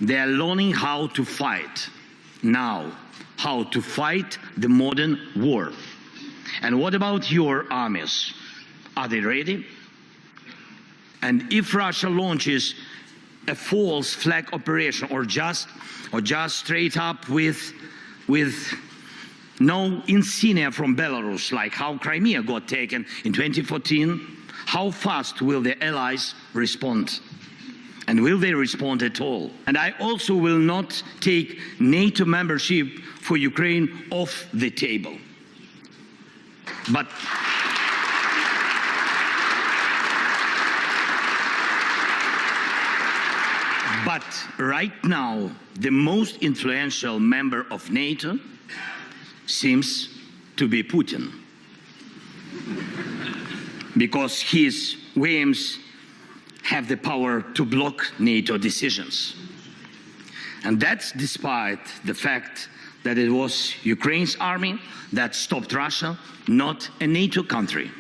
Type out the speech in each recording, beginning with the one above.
They are learning how to fight now, how to fight the modern war. And what about your armies? Are they ready? And if Russia launches a false flag operation or just straight up with no insignia from Belarus, like how Crimea got taken in 2014, how fast will the allies respond? And will they respond at all? And I also will not take NATO membership for Ukraine off the table. But right now, the most influential member of NATO seems to be Putin, because his whims have the power to block NATO decisions. And that's despite the fact that it was Ukraine's army that stopped Russia, not a NATO country,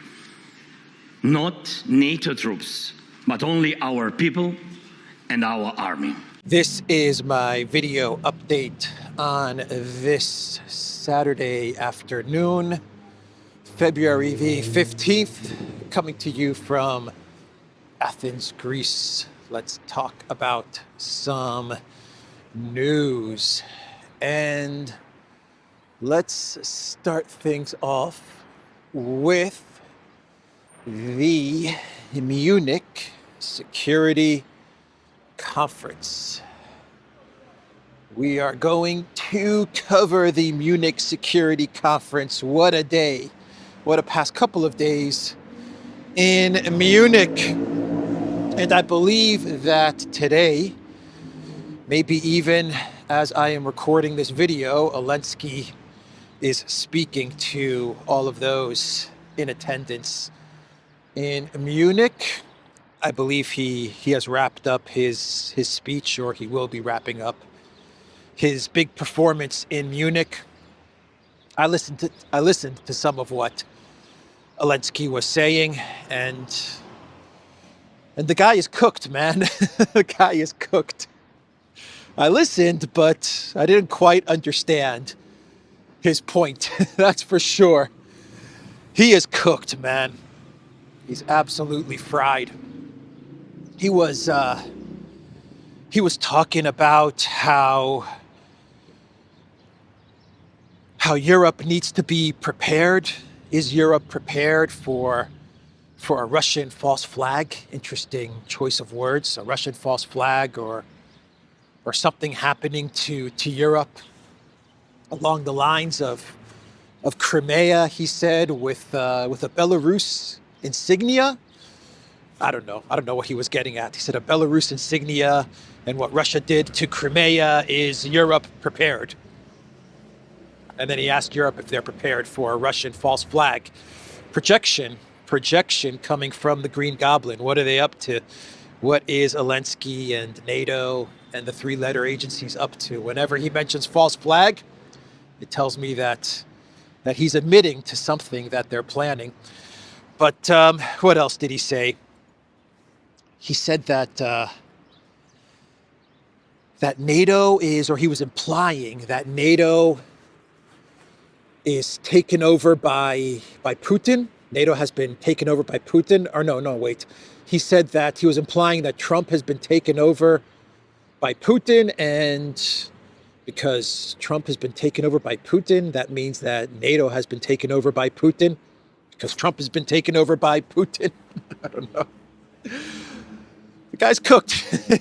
not NATO troops, but only our people and our army. This is my video update on this Saturday afternoon, February the 15th, coming to you from Athens, Greece. Let's talk about some news. And let's start things off with the Munich Security Conference. We are going to cover the Munich Security Conference. What a day. What a past couple of days in Munich. And I believe that today, maybe even as I am recording this video, Elensky is speaking to all of those in attendance in Munich. I believe he has wrapped up his speech, or he will be wrapping up his big performance in Munich. I listened to some of what Elensky was saying, and the guy is cooked, man. The guy is cooked. I listened, but I didn't quite understand his point. That's for sure. He is cooked, man. He's absolutely fried. He was talking about how Europe needs to be prepared. Is Europe prepared for a Russian false flag? Interesting choice of words. A Russian false flag, or something happening to Europe along the lines of Crimea, he said, with a Belarus insignia. I don't know what he was getting at. He said a Belarus insignia, and what Russia did to Crimea, is Europe prepared? And then he asked Europe if they're prepared for a Russian false flag. Projection coming from the Green Goblin. What are they up to? What is Elensky and NATO and the three-letter agencies up to? Whenever he mentions false flag, it tells me that he's admitting to something that they're planning. But what else did he say? He said that NATO is, or he was implying that NATO is taken over by Putin. NATO has been taken over by Putin. Or no, wait. He said that he was implying that Trump has been taken over by Putin, and because Trump has been taken over by Putin, that means that NATO has been taken over by Putin, because Trump has been taken over by Putin. I don't know. The guy's cooked.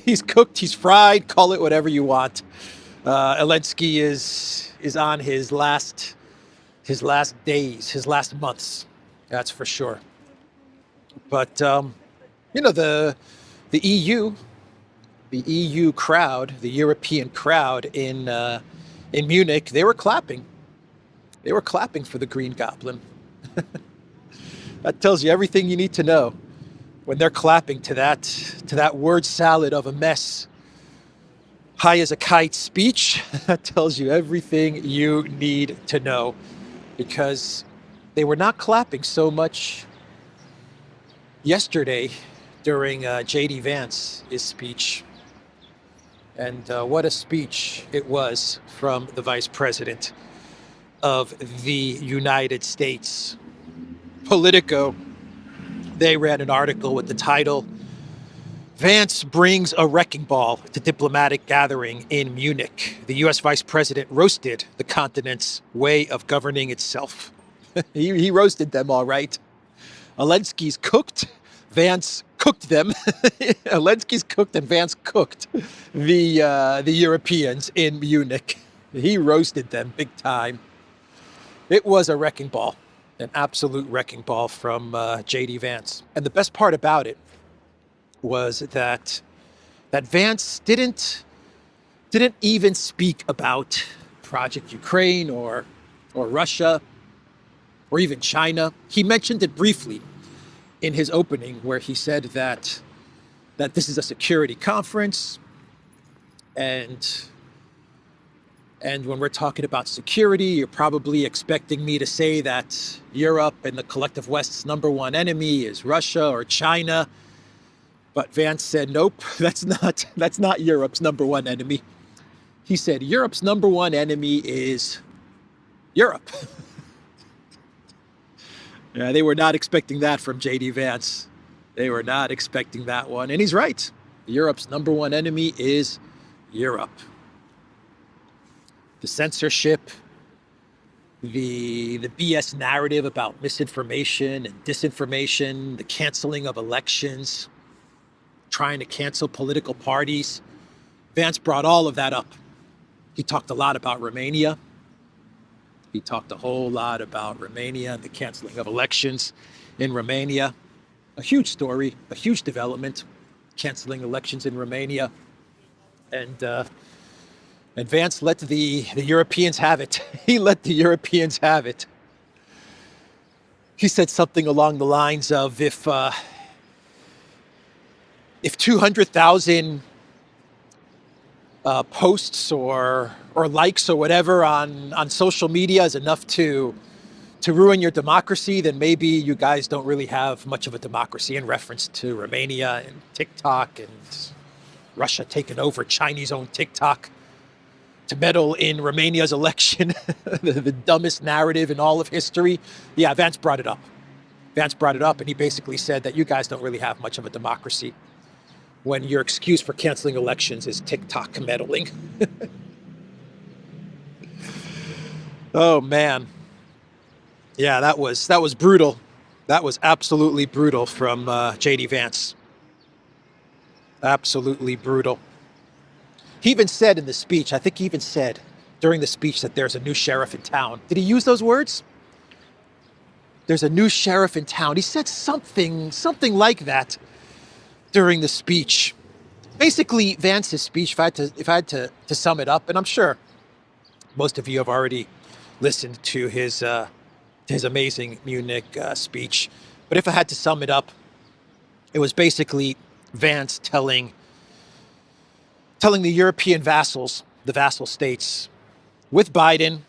He's cooked. He's fried. Call it whatever you want. Elensky is on his last days, his last months. That's for sure. But the EU crowd, the European crowd in Munich, they were clapping. They were clapping for the Green Goblin. That tells you everything you need to know. When they're clapping to that word salad of a mess, high as a kite speech, that tells you everything you need to know. Because they were not clapping so much yesterday during J.D. Vance's speech. And what a speech it was from the Vice President of the United States. Politico, they ran an article with the title, Vance brings a wrecking ball to diplomatic gathering in Munich. The US Vice President roasted the continent's way of governing itself. he roasted them all right. Elensky's cooked, Vance cooked them. Elensky's cooked and Vance cooked the Europeans in Munich. He roasted them big time. It was a wrecking ball, an absolute wrecking ball from J.D. Vance. And the best part about it was that Vance didn't even speak about Project Ukraine or Russia or even China. He mentioned it briefly in his opening, where he said that this is a security conference, and when we're talking about security, you're probably expecting me to say that Europe and the collective West's number one enemy is Russia or China. But Vance said, nope, that's not Europe's number one enemy. He said, Europe's number one enemy is Europe. Yeah, they were not expecting that from J.D. Vance. They were not expecting that one. And he's right. Europe's number one enemy is Europe. The censorship, the BS narrative about misinformation and disinformation, the canceling of elections, trying to cancel political parties. Vance brought all of that up. He talked a lot about Romania. He talked a whole lot about Romania and the canceling of elections in Romania. A huge story, a huge development, canceling elections in Romania. And Vance let the Europeans have it. He let the Europeans have it. He said something along the lines of, if 200,000 posts or likes or whatever on social media is enough to ruin your democracy, then maybe you guys don't really have much of a democracy, in reference to Romania and TikTok and Russia taking over Chinese-owned TikTok to meddle in Romania's election, the dumbest narrative in all of history. Yeah, Vance brought it up. Vance brought it up, and he basically said that you guys don't really have much of a democracy when your excuse for canceling elections is TikTok meddling. Oh, man. Yeah, that was brutal. That was absolutely brutal from J.D. Vance. Absolutely brutal. He even said in the speech, I think he even said during the speech, that there's a new sheriff in town. Did he use those words? There's a new sheriff in town. He said something like that during the speech. Basically, Vance's speech, if I had to sum it up, and I'm sure most of you have already listened to his amazing Munich speech, but if I had to sum it up, it was basically Vance telling the European vassals, the vassal states, with Biden,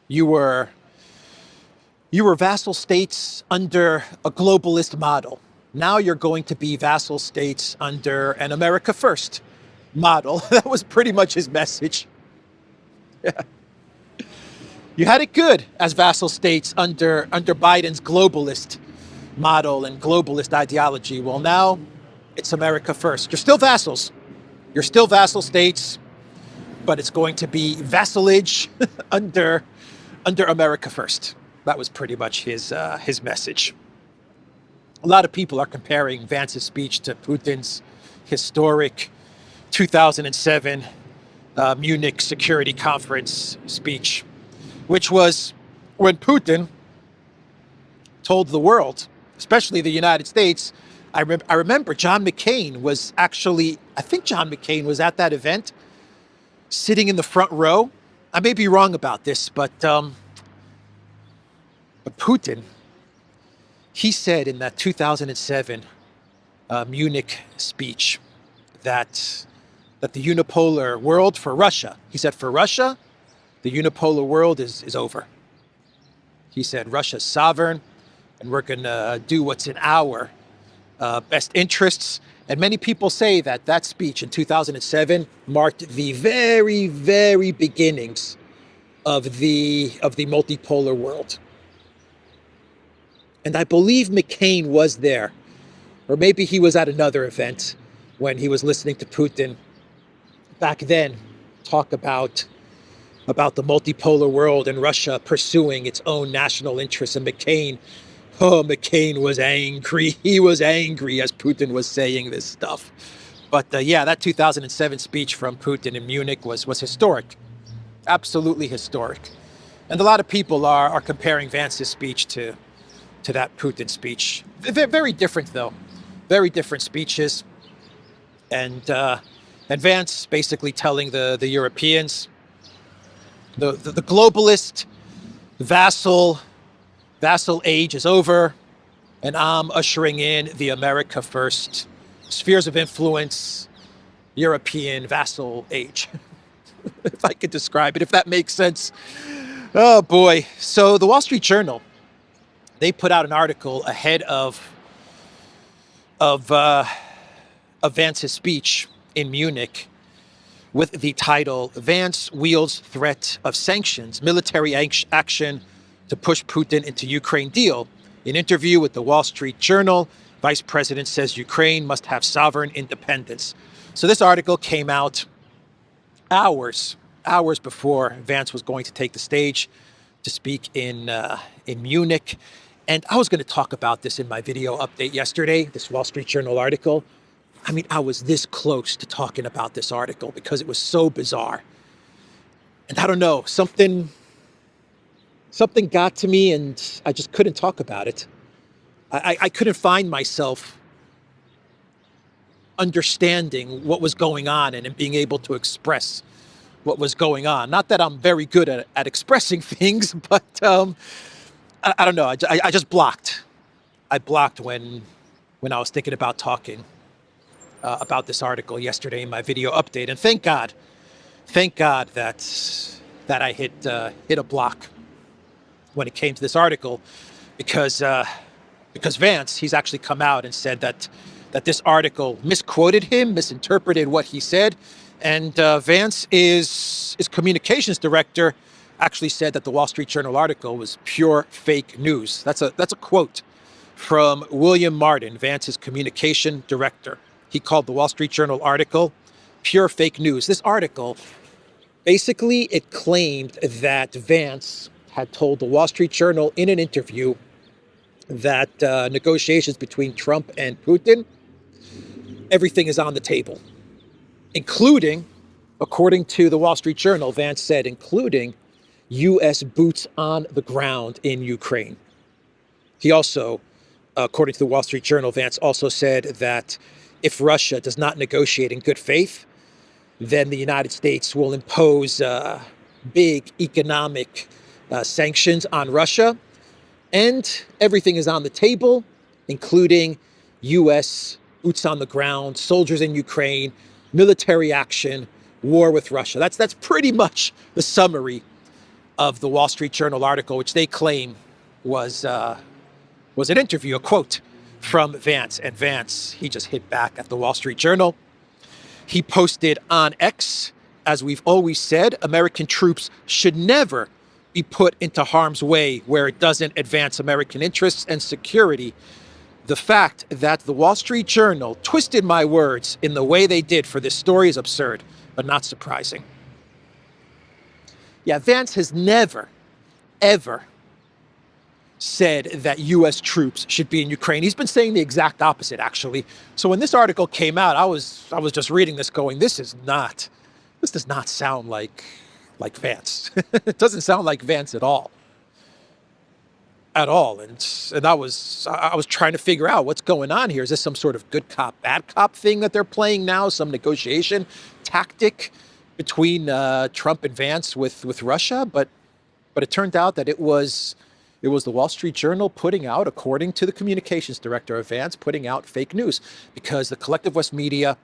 you were vassal states under a globalist model. Now you're going to be vassal states under an America First model. That was pretty much his message. Yeah. You had it good as vassal states under Biden's globalist model and globalist ideology. Well, now it's America First. You're still vassals. You're still vassal states, but it's going to be vassalage under America First. That was pretty much his message. A lot of people are comparing Vance's speech to Putin's historic 2007 Munich Security Conference speech, which was when Putin told the world, especially the United States. I remember John McCain was actually, I think John McCain was at that event, sitting in the front row. I may be wrong about this, but Putin, he said in that 2007 Munich speech that the unipolar world for Russia, he said, for Russia, the unipolar world is over. He said, Russia's sovereign, and we're going to do what's in our best interests. And many people say that that speech in 2007 marked the very, very beginnings of the multipolar world. And I believe McCain was there, or maybe he was at another event when he was listening to Putin back then talk about the multipolar world and Russia pursuing its own national interests. And McCain was angry. He was angry as Putin was saying this stuff. But yeah, that 2007 speech from Putin in Munich was historic, absolutely historic. And a lot of people are comparing Vance's speech to that Putin speech. They're very different, though, very different speeches. And Vance basically telling the Europeans, the globalist vassal age is over, and I'm ushering in the America first, spheres of influence, European vassal age. If I could describe it, if that makes sense. Oh boy. So the Wall Street Journal, they put out an article ahead of Vance's speech in Munich with the title, Vance Wields Threat of Sanctions, Military Action to Push Putin into Ukraine Deal. In interview with the Wall Street Journal, Vice President says Ukraine must have sovereign independence. So this article came out hours before Vance was going to take the stage to speak in Munich. And I was going to talk about this in my video update yesterday, this Wall Street Journal article. I mean, I was this close to talking about this article because it was so bizarre. And I don't know, something got to me and I just couldn't talk about it. I couldn't find myself understanding what was going on and being able to express what was going on. Not that I'm very good at expressing things, but I don't know. I just blocked. I blocked when I was thinking about talking about this article yesterday in my video update. And thank God that I hit a block when it came to this article, because Vance, he's actually come out and said that this article misquoted him, misinterpreted what he said. And Vance is communications director, actually said that the Wall Street Journal article was pure fake news. That's a quote from William Martin, Vance's communication director. He called the Wall Street Journal article pure fake news. This article, basically, it claimed that Vance had told the Wall Street Journal in an interview that negotiations between Trump and Putin, everything is on the table, including, according to the Wall Street Journal, Vance said, including U.S. boots on the ground in Ukraine. He also, according to the Wall Street Journal, Vance also said that if Russia does not negotiate in good faith, then the United States will impose big economic sanctions on Russia. And everything is on the table, including U.S. boots on the ground, soldiers in Ukraine, military action, war with Russia. That's pretty much the summary of the Wall Street Journal article, which they claim was an interview, a quote from Vance. And Vance, he just hit back at the Wall Street Journal. He posted on X, as we've always said, American troops should never be put into harm's way where it doesn't advance American interests and security. The fact that the Wall Street Journal twisted my words in the way they did for this story is absurd, but not surprising. Yeah, Vance has never, ever said that U.S. troops should be in Ukraine. He's been saying the exact opposite, actually. So when this article came out, I was just reading this going, this does not sound like Vance. It doesn't sound like Vance at all. At all. And I was trying to figure out what's going on here. Is this some sort of good cop, bad cop thing that they're playing now? Some negotiation tactic between Trump and Vance with Russia? But it turned out that it was the Wall Street Journal putting out, according to the communications director of Vance, putting out fake news, because the Collective West media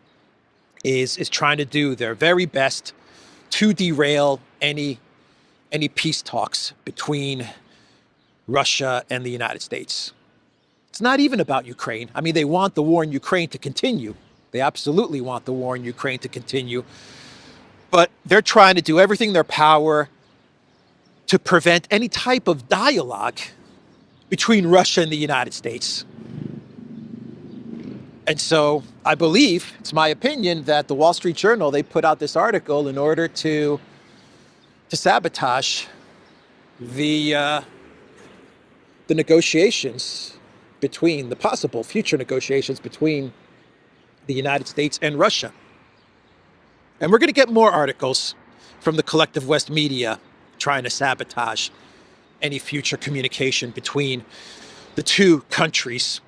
is trying to do their very best to derail any peace talks between Russia and the United States. It's not even about Ukraine. I mean, they want the war in Ukraine to continue. They absolutely want the war in Ukraine to continue. But they're trying to do everything in their power to prevent any type of dialogue between Russia and the United States. And so I believe, it's my opinion, that the Wall Street Journal, they put out this article in order to sabotage the negotiations between, the possible future negotiations between the United States and Russia. And we're going to get more articles from the Collective West media trying to sabotage any future communication between the two countries.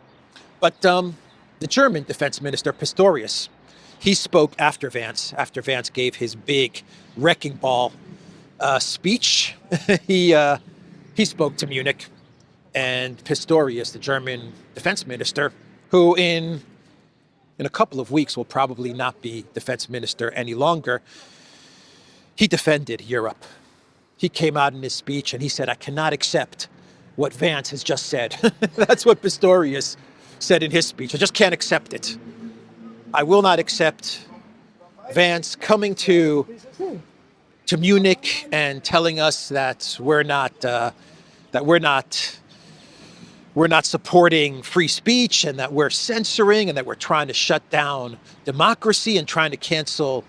But the German Defense Minister Pistorius, he spoke after Vance gave his big wrecking ball speech. he spoke to Munich, and Pistorius, the German Defense Minister, who in a couple of weeks will probably not be defense minister any longer, he defended Europe. He came out in his speech and he said, I cannot accept what Vance has just said. That's what Pistorius said in his speech. I just can't accept it. I will not accept Vance coming to Munich and telling us that we're not supporting free speech and that we're censoring and that we're trying to shut down democracy and trying to cancel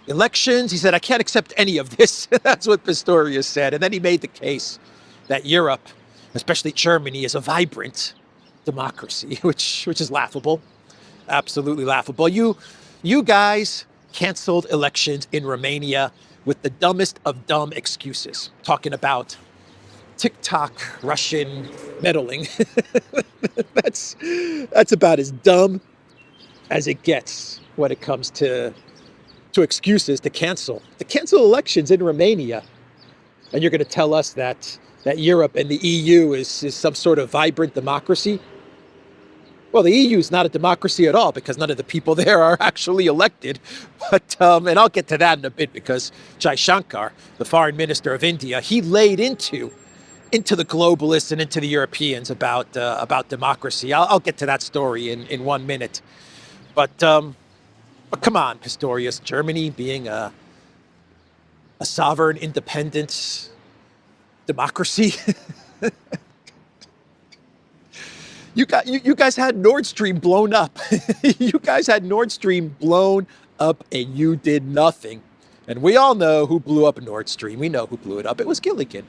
elections. He said, I can't accept any of this. That's what Pistorius said. And then he made the case that Europe, especially Germany, is a vibrant democracy, which is laughable, absolutely laughable. You guys canceled elections in Romania with the dumbest of dumb excuses, talking about TikTok Russian meddling. That's about as dumb as it gets when it comes to excuses to cancel elections in Romania. And you're going to tell us that Europe and the EU is some sort of vibrant democracy? Well, the EU is not a democracy at all because none of the people there are actually elected. But and I'll get to that in a bit, because Jaishankar, the foreign minister of India, he laid into the globalists and into the Europeans about democracy. I'll get to that story in 1 minute. But come on, Pistorius, Germany being a sovereign, independent democracy. You guys had Nord Stream blown up. You guys had Nord Stream blown up and you did nothing. And we all know who blew up Nord Stream. We know who blew it up. It was Gilligan.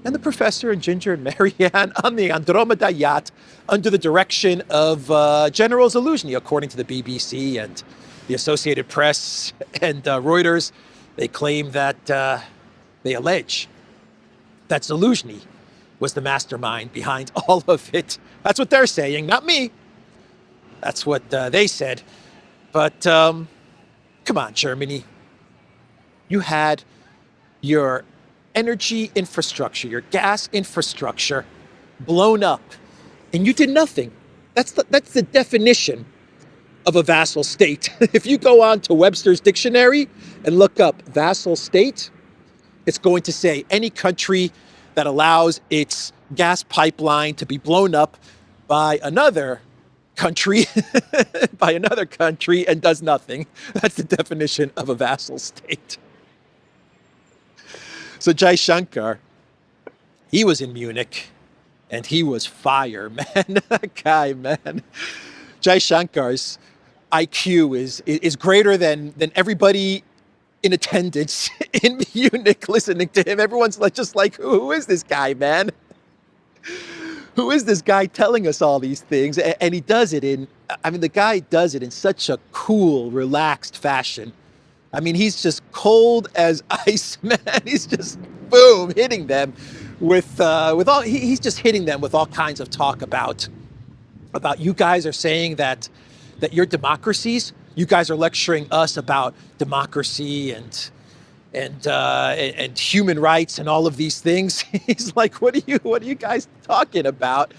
And the professor and Ginger and Marianne on the Andromeda yacht under the direction of General Zelensky, according to the BBC and the Associated Press and Reuters. They claim that, they allege that Zelensky was the mastermind behind all of it. That's what they're saying, not me. That's what they said. But come on, Germany. You had your energy infrastructure, your gas infrastructure blown up, and you did nothing. That's the definition of a vassal state. If you go on to Webster's dictionary and look up vassal state, it's going to say any country that allows its gas pipeline to be blown up by another country, and does nothing. That's the definition of a vassal state. So Jaishankar, he was in Munich, and he was fire, man. That guy, man. Jaishankar's IQ is greater than everybody in attendance in Munich listening to him. Everyone's just like, who is this guy, man? Who is this guy telling us all these things? And he does it the guy does it in such a cool, relaxed fashion. I mean, he's just cold as ice, man. He's just, boom, hitting them with all, he's just hitting them with all kinds of talk about you guys are saying that your democracies, you guys are lecturing us about democracy and human rights and all of these things. He's like, what are you guys talking about?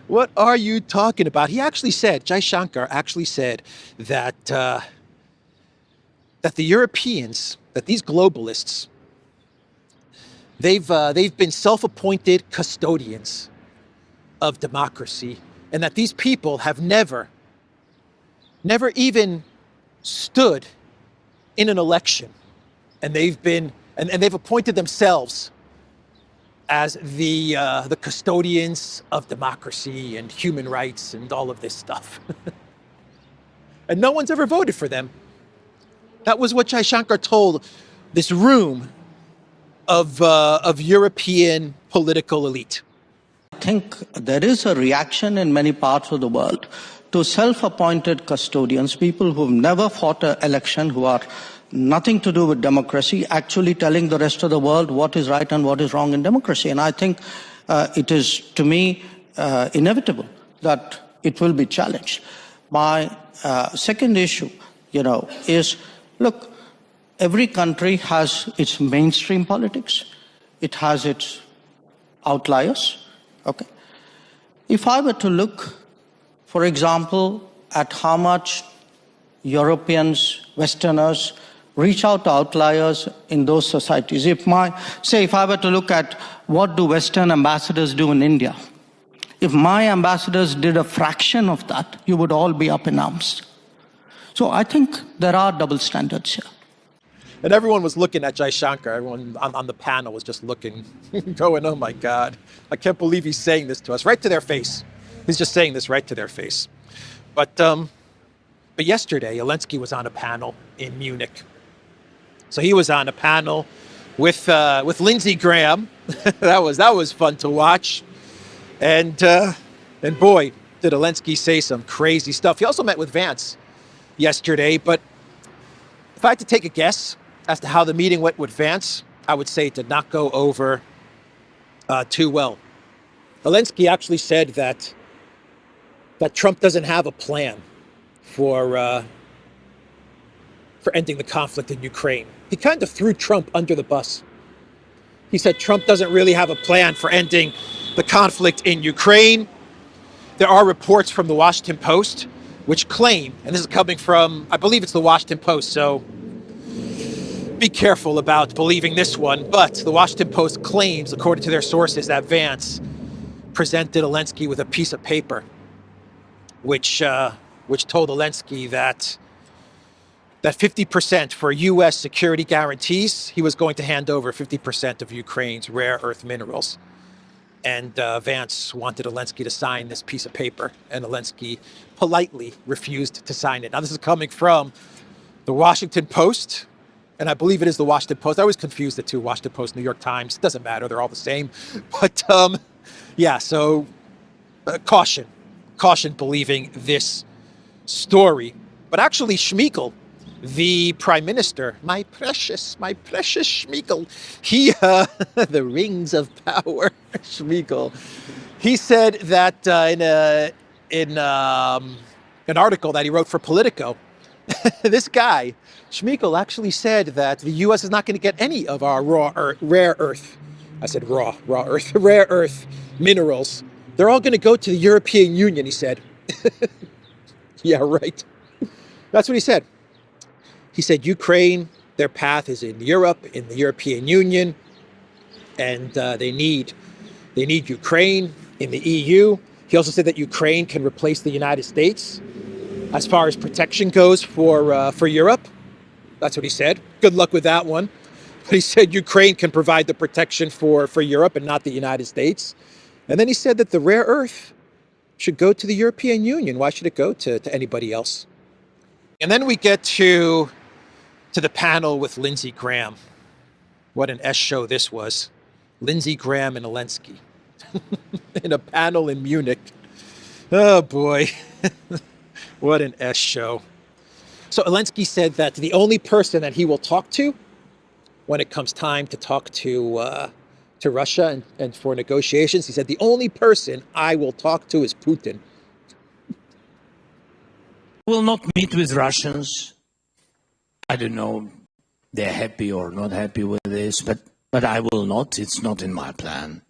What are you talking about? He actually said, Jaishankar actually said that the Europeans, that these globalists, they've been self-appointed custodians of democracy, and that these people have never even stood in an election, and they've appointed themselves as the custodians of democracy and human rights and all of this stuff. And no one's ever voted for them. That was what Jaishankar told this room of European political elite. I think there is a reaction in many parts of the world to self-appointed custodians, people who've never fought an election, who are nothing to do with democracy, actually telling the rest of the world what is right and what is wrong in democracy. And I think it is, to me, inevitable that it will be challenged. My second issue, is, look, every country has its mainstream politics. It has its outliers, okay? If I were to look, for example, at how much Europeans, Westerners, reach out to outliers in those societies. If I were to look at what do Western ambassadors do in India, if my ambassadors did a fraction of that, you would all be up in arms. So I think there are double standards here. And everyone was looking at Jaishankar. Everyone on the panel was just looking, going, oh my God, I can't believe he's saying this to us, right to their face. He's just saying this right to their face. But yesterday, Elensky was on a panel in Munich. So he was on a panel with Lindsey Graham. that was fun to watch. And boy, did Elensky say some crazy stuff. He also met with Vance yesterday. But if I had to take a guess as to how the meeting went with Vance, I would say it did not go over too well. Elensky actually said that Trump doesn't have a plan for ending the conflict in Ukraine. He kind of threw Trump under the bus. He said Trump doesn't really have a plan for ending the conflict in Ukraine. There are reports from the Washington Post which claim, and this is coming from, I believe it's the Washington Post, so be careful about believing this one, but the Washington Post claims, according to their sources, that Vance presented Elensky with a piece of paper which told Elensky that 50% for U.S. security guarantees, he was going to hand over 50% of Ukraine's rare earth minerals. And Vance wanted Elensky to sign this piece of paper, and Elensky politely refused to sign it. Now, this is coming from the Washington Post, and I believe it is the Washington Post. I always confuse the two, Washington Post, New York Times. It doesn't matter. They're all the same. But, yeah, so caution believing this story. But actually, Schmeichel, the prime minister, my precious Schmeichel, he, the rings of power, Schmeichel, he said that in an article that he wrote for Politico, this guy, Schmeichel, actually said that the U.S. is not going to get any of our rare earth minerals. They're all going to go to the European Union, he said. Yeah, right. That's what he said. He said Ukraine, their path is in Europe, in the European Union, and they need Ukraine in the EU. He also said that Ukraine can replace the United States as far as protection goes for Europe. That's what he said. Good luck with that one. But he said Ukraine can provide the protection for Europe and not the United States. And then he said that the rare earth should go to the European Union. Why should it go to anybody else? And then we get to the panel with Lindsey Graham. What an S show this was. Lindsey Graham and Elensky in a panel in Munich. Oh boy, what an S show. So Elensky said that the only person that he will talk to when it comes time to talk to Russia and for negotiations, he said, the only person I will talk to is Putin. Will not meet with Russians. I don't know, they're happy or not happy with this, but I will not. It's not in my plan.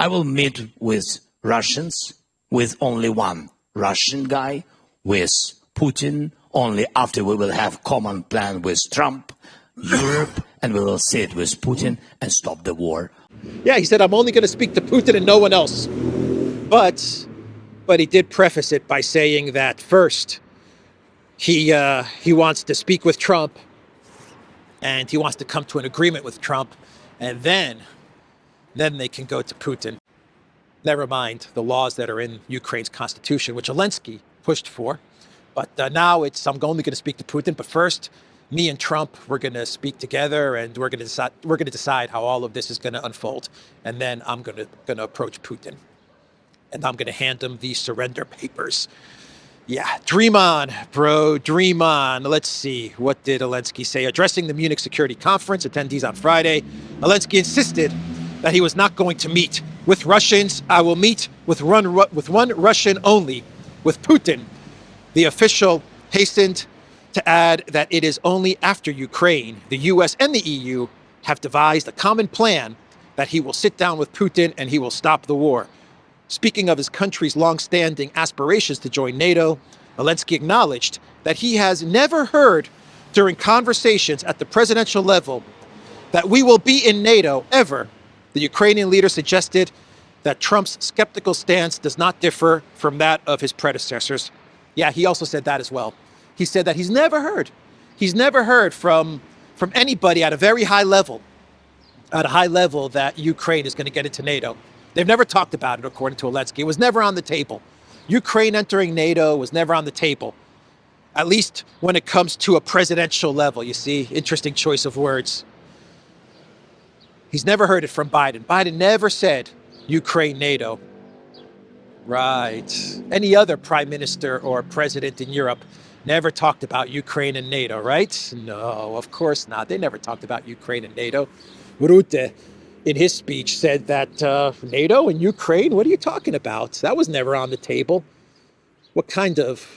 I will meet with Russians, with only one Russian guy, with Putin, only after we will have common plan with Trump, Europe, and we will sit with Putin and stop the war. Yeah, he said, I'm only going to speak to Putin and no one else. But he did preface it by saying that first, He wants to speak with Trump, and he wants to come to an agreement with Trump, and then they can go to Putin. Never mind the laws that are in Ukraine's constitution, which Elensky pushed for. But now I'm only going to speak to Putin. But first, me and Trump, we're going to speak together, and we're going to decide how all of this is going to unfold. And then I'm going to approach Putin, and I'm going to hand him the surrender papers. Yeah, dream on, bro, dream on. Let's see, what did Elensky say? Addressing the Munich Security Conference attendees on Friday, Elensky insisted that he was not going to meet with Russians. I will meet with one Russian only, with Putin. The official hastened to add that it is only after Ukraine, the US and the EU have devised a common plan that he will sit down with Putin and he will stop the war. Speaking of his country's long-standing aspirations to join NATO, Zelensky acknowledged that he has never heard during conversations at the presidential level that we will be in NATO ever. The Ukrainian leader suggested that Trump's skeptical stance does not differ from that of his predecessors. Yeah, he also said that as well. He said that he's never heard from anybody at a very high level, that Ukraine is going to get into NATO. They've never talked about it, according to Elensky. It was never on the table. Ukraine entering NATO was never on the table, at least when it comes to a presidential level. You see, interesting choice of words. He's never heard it from Biden. Biden never said Ukraine, NATO. Right. Any other prime minister or president in Europe never talked about Ukraine and NATO, right? No, of course not. They never talked about Ukraine and NATO. Rutte, in his speech, said that NATO and Ukraine, what are you talking about? That was never on the table. What kind of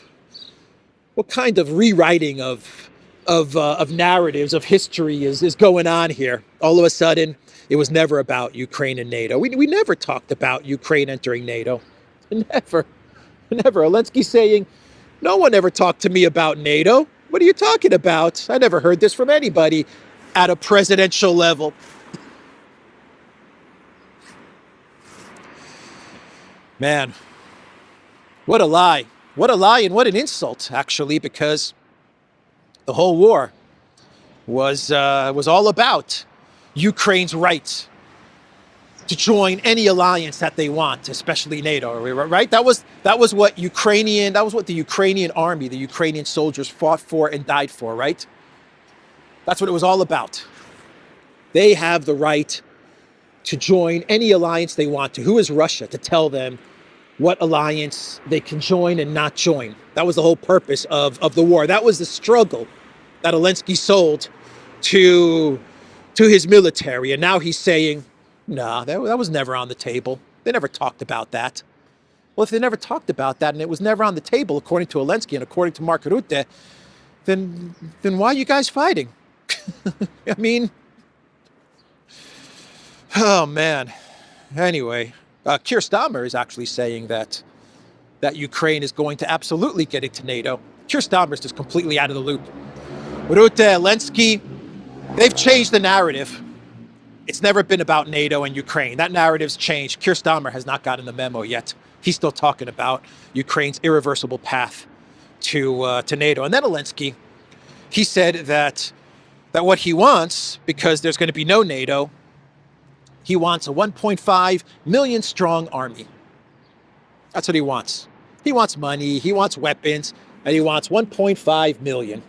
rewriting of narratives of history is going on here? All of a sudden, it was never about Ukraine and NATO. We never talked about Ukraine entering NATO. Never. Elensky saying, no one ever talked to me about NATO. What are you talking about? I never heard this from anybody at a presidential level. Man, what a lie. What a lie and what an insult, actually, because the whole war was all about Ukraine's right to join any alliance that they want, especially NATO, right? That was what the Ukrainian army, the Ukrainian soldiers fought for and died for, right? That's what it was all about. They have the right to join any alliance they want to. Who is Russia to tell them what alliance they can join and not join? That was the whole purpose of the war. That was the struggle that Elensky sold to his military. And now he's saying, nah, that was never on the table. They never talked about that. Well, if they never talked about that and it was never on the table, according to Elensky and according to Mark Rutte, then why are you guys fighting? I mean, oh, man. Anyway, Keir Starmer is actually saying that Ukraine is going to absolutely get into NATO. Keir Starmer is just completely out of the loop. Rutte, Elensky, they've changed the narrative. It's never been about NATO and Ukraine. That narrative's changed. Keir Starmer has not gotten the memo yet. He's still talking about Ukraine's irreversible path to NATO. And then Elensky, he said that what he wants, because there's going to be no NATO, he wants a 1.5 million strong army. That's what he wants. He wants money, he wants weapons, and he wants 1.5 million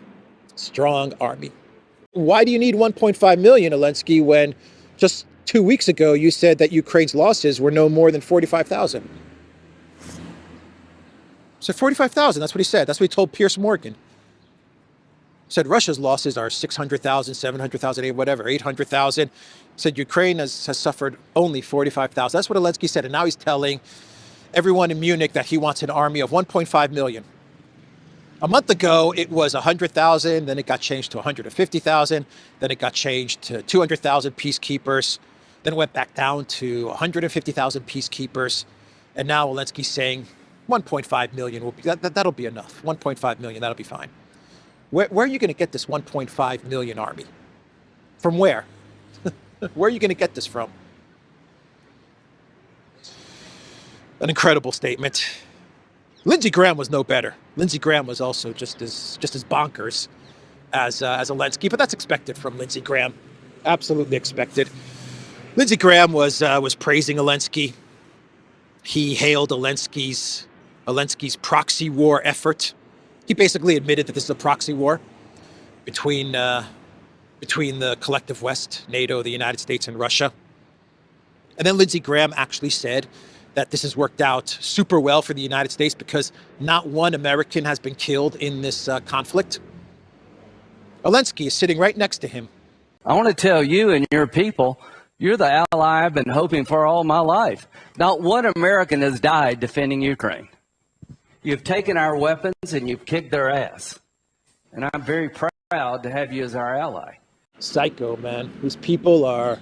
strong army. Why do you need 1.5 million, Elensky, when just 2 weeks ago you said that Ukraine's losses were no more than 45,000? So 45,000, that's what he said. That's what he told Piers Morgan. He said Russia's losses are 600,000, 700,000, whatever, 800,000. Said Ukraine has suffered only 45,000. That's what Elensky said. And now he's telling everyone in Munich that he wants an army of 1.5 million. A month ago, it was 100,000. Then it got changed to 150,000. Then it got changed to 200,000 peacekeepers. Then it went back down to 150,000 peacekeepers. And now Zelensky's saying 1.5 million will be, that'll be enough. 1.5 million, that'll be fine. Where are you going to get this 1.5 million army? From where? Where are you going to get this from? An incredible statement. Lindsey Graham was no better. Lindsey Graham was also just as bonkers as Elensky, but that's expected from Lindsey Graham. Absolutely expected. Lindsey Graham was praising Elensky. He hailed Elensky's proxy war effort. He basically admitted that this is a proxy war between the collective West, NATO, the United States, and Russia. And then Lindsey Graham actually said that this has worked out super well for the United States because not one American has been killed in this conflict. Elensky is sitting right next to him. I want to tell you and your people, you're the ally I've been hoping for all my life. Not one American has died defending Ukraine. You've taken our weapons and you've kicked their ass. And I'm very proud to have you as our ally. Psycho, man. These people are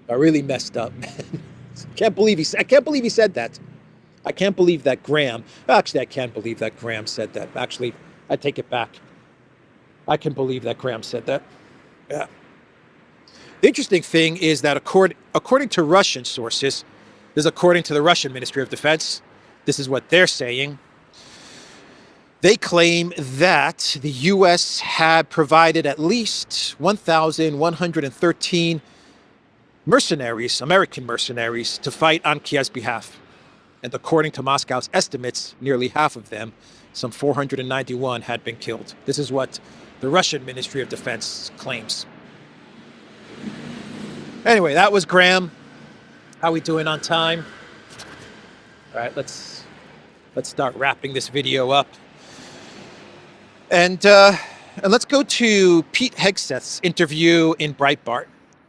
really messed up, man. I can't believe he said that. I can't believe that Graham. Actually, I can't believe that Graham said that. Actually, I take it back. I can believe that Graham said that. Yeah. The interesting thing is that according to Russian sources, this is according to the Russian Ministry of Defense, this is what they're saying. They claim that the U.S. had provided at least 1,113 mercenaries, American mercenaries, to fight on Kiev's behalf. And according to Moscow's estimates, nearly half of them, some 491, had been killed. This is what the Russian Ministry of Defense claims. Anyway, that was Graham. How we doing on time? All right, let's start wrapping this video up. And let's go to Pete Hegseth's interview in Breitbart,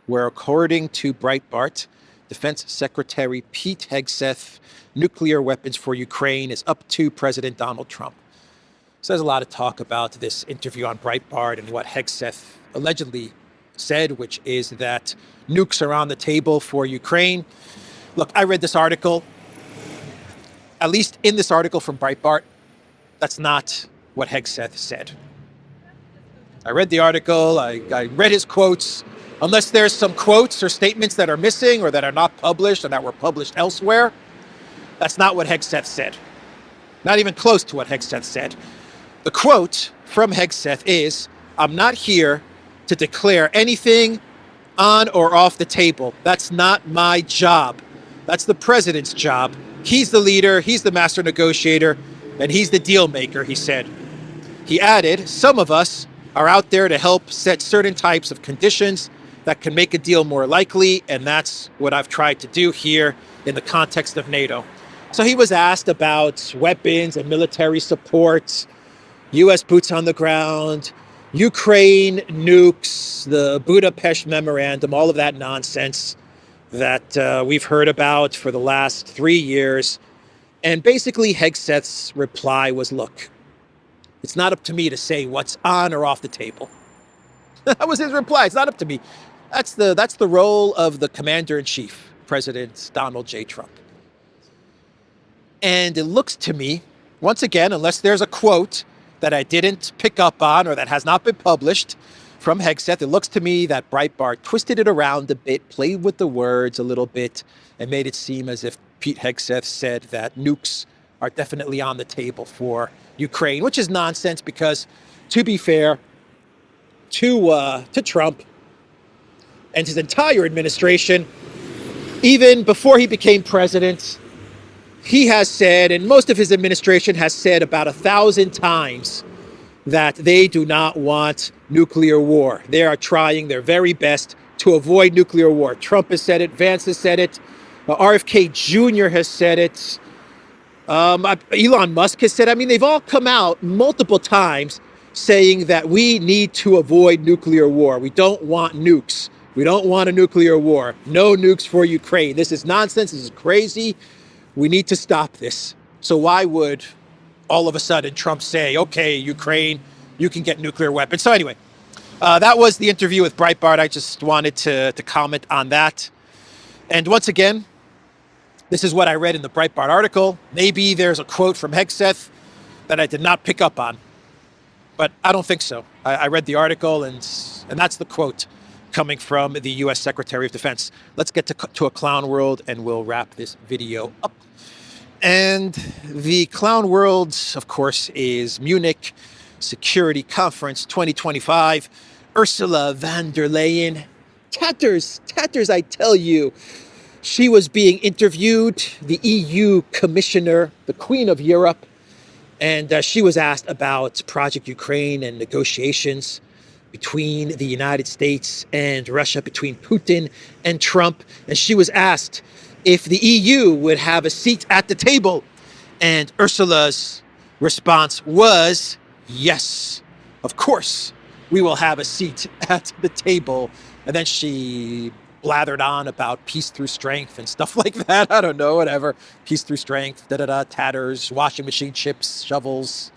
where according to Breitbart, Defense Secretary Pete Hegseth, nuclear weapons for Ukraine is up to President Donald Trump. So there's a lot of talk about this interview on Breitbart and what Hegseth allegedly said, which is that nukes are on the table for Ukraine. Look, I read this article. At least in this article from Breitbart, that's not what Hegseth said. I read the article, I read his quotes. Unless there's some quotes or statements that are missing or that are not published or that were published elsewhere, that's not what Hegseth said. Not even close to what Hegseth said. The quote from Hegseth is, "I'm not here to declare anything on or off the table. That's not my job. That's the president's job. He's the leader, he's the master negotiator, and he's the deal maker," he said. He added, "Some of us are out there to help set certain types of conditions that can make a deal more likely, and that's what I've tried to do here in the context of NATO." So he was asked about weapons and military support, U.S. boots on the ground, Ukraine nukes, the Budapest Memorandum, all of that nonsense that we've heard about for the last 3 years. And basically Hegseth's reply was, look, it's not up to me to say what's on or off the table. That was his reply. It's not up to me. That's the role of the commander-in-chief, President Donald J. Trump. And it looks to me, once again, unless there's a quote that I didn't pick up on or that has not been published from Hegseth, it looks to me that Breitbart twisted it around a bit, played with the words a little bit, and made it seem as if Pete Hegseth said that nukes are definitely on the table for Ukraine, which is nonsense because, to be fair to Trump and his entire administration, even before he became president, he has said, and most of his administration has said about 1,000 times, that they do not want nuclear war. They are trying their very best to avoid nuclear war. Trump has said it, Vance has said it, RFK Jr. has said it, Elon Musk has said it. I mean, they've all come out multiple times saying that we need to avoid nuclear war. We don't want nukes. We don't want a nuclear war. No nukes for Ukraine. This is nonsense. This is crazy. We need to stop this. So why would all of a sudden Trump say, okay, Ukraine, you can get nuclear weapons? So anyway, that was the interview with Breitbart. I just wanted to comment on that. And once again, this is what I read in the Breitbart article. Maybe there's a quote from Hegseth that I did not pick up on, but I don't think so. I read the article and that's the quote coming from the U.S. Secretary of Defense. Let's get to a clown world and we'll wrap this video up. And the clown world, of course, is Munich Security Conference 2025. Ursula von der Leyen, tatters, I tell you. She was being interviewed, the EU commissioner, the Queen of Europe, and she was asked about Project Ukraine and negotiations between the United States and Russia, between Putin and Trump. And she was asked if the EU would have a seat at the table. And Ursula's response was, yes, of course, we will have a seat at the table. And then she blathered on about peace through strength and stuff like that. I don't know, whatever. Peace through strength, tatters, washing machine chips, shovels,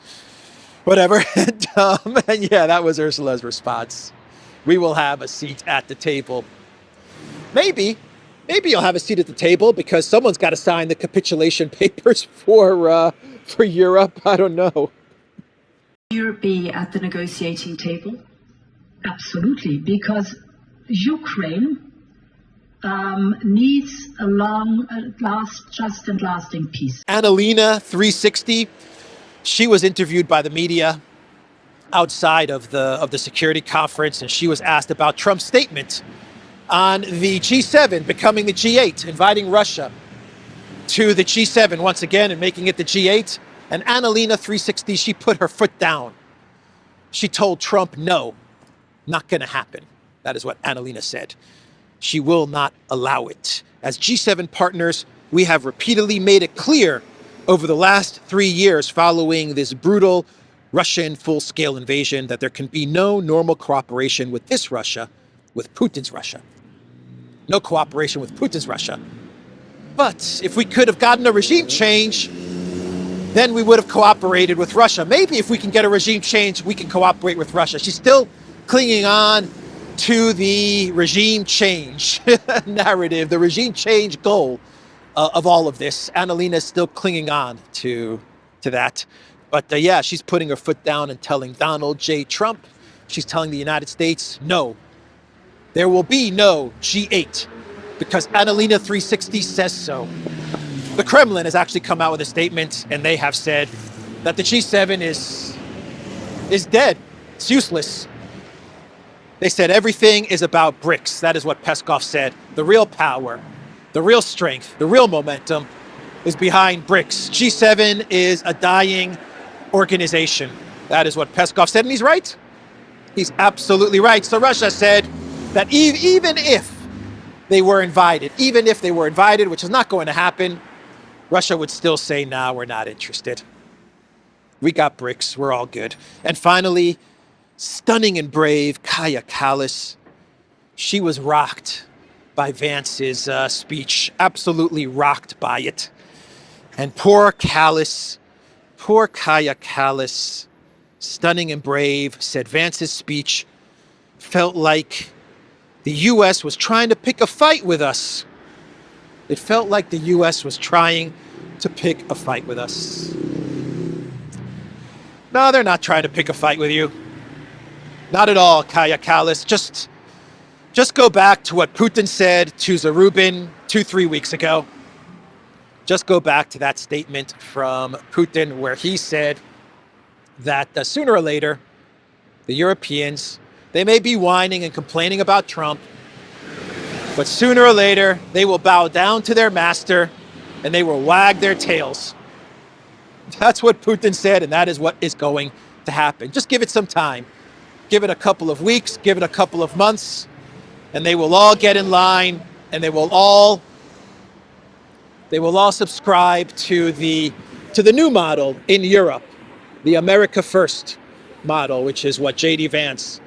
whatever. And yeah, that was Ursula's response. We will have a seat at the table. Maybe you'll have a seat at the table because someone's got to sign the capitulation papers for Europe. I don't know. Europe be at the negotiating table? Absolutely, because Ukraine needs a just and lasting peace. Annalena 360, she was interviewed by the media outside of the security conference, and she was asked about Trump's statement on the G7 becoming the G8, inviting Russia to the G7 once again and making it the G8. And Annalena 360, she put her foot down. She told Trump, no, not going to happen. That is what Annalena said. She will not allow it. As G7 partners, we have repeatedly made it clear over the last 3 years following this brutal Russian full-scale invasion that there can be no normal cooperation with this Russia, with Putin's Russia. No cooperation with Putin's Russia. But if we could have gotten a regime change, then we would have cooperated with Russia. Maybe if we can get a regime change, we can cooperate with Russia. She's still clinging on to the regime change narrative, the regime change goal of all of this. Annalena is still clinging on to that. But yeah, she's putting her foot down and telling Donald J. Trump, she's telling the United States, no, there will be no G8 because Annalena 360 says so. The Kremlin has actually come out with a statement, and they have said that the G7 is dead. It's useless. They said everything is about BRICS. That is what Peskov said. The real power, the real strength, the real momentum is behind BRICS. G7 is a dying organization. That is what Peskov said, and he's right. He's absolutely right. So Russia said that even if they were invited, which is not going to happen, Russia would still say, nah, we're not interested. We got BRICS, we're all good. And finally, stunning and brave Kaja Kallas. She was rocked by Vance's speech, absolutely rocked by it. And poor Kaja Kallas, stunning and brave, said Vance's speech felt like the U.S. was trying to pick a fight with us. It felt like the U.S. was trying to pick a fight with us. No, they're not trying to pick a fight with you. Not at all, Kaja Kallas. Just go back to what Putin said to Zarubin 2-3 weeks ago. Just go back to that statement from Putin where he said that sooner or later, the Europeans, they may be whining and complaining about Trump, but sooner or later, they will bow down to their master and they will wag their tails. That's what Putin said, and that is what is going to happen. Just give it some time. Give it a couple of weeks, give it a couple of months, and they will all get in line, and they will all subscribe to the new model in Europe, the America First model, which is what J.D. Vance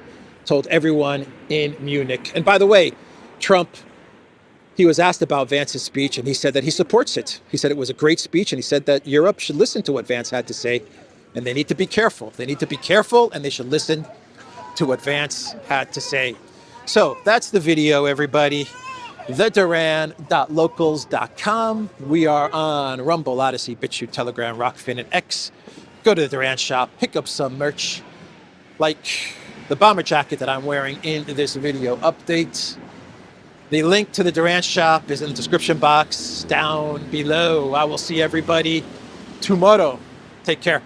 told everyone in Munich. And by the way, Trump, he was asked about Vance's speech, and he said that he supports it. He said it was a great speech, and he said that Europe should listen to what Vance had to say, and they need to be careful. They need to be careful, and they should listen to what Vance had to say. So that's the video, everybody. TheDuran.locals.com. We are on Rumble, ODYSEE, BitChute, Telegram, Rockfin, and X. Go to the Duran shop, pick up some merch, like the bomber jacket that I'm wearing in this video update. The link to the Duran shop is in the description box down below. I will see everybody tomorrow. Take care.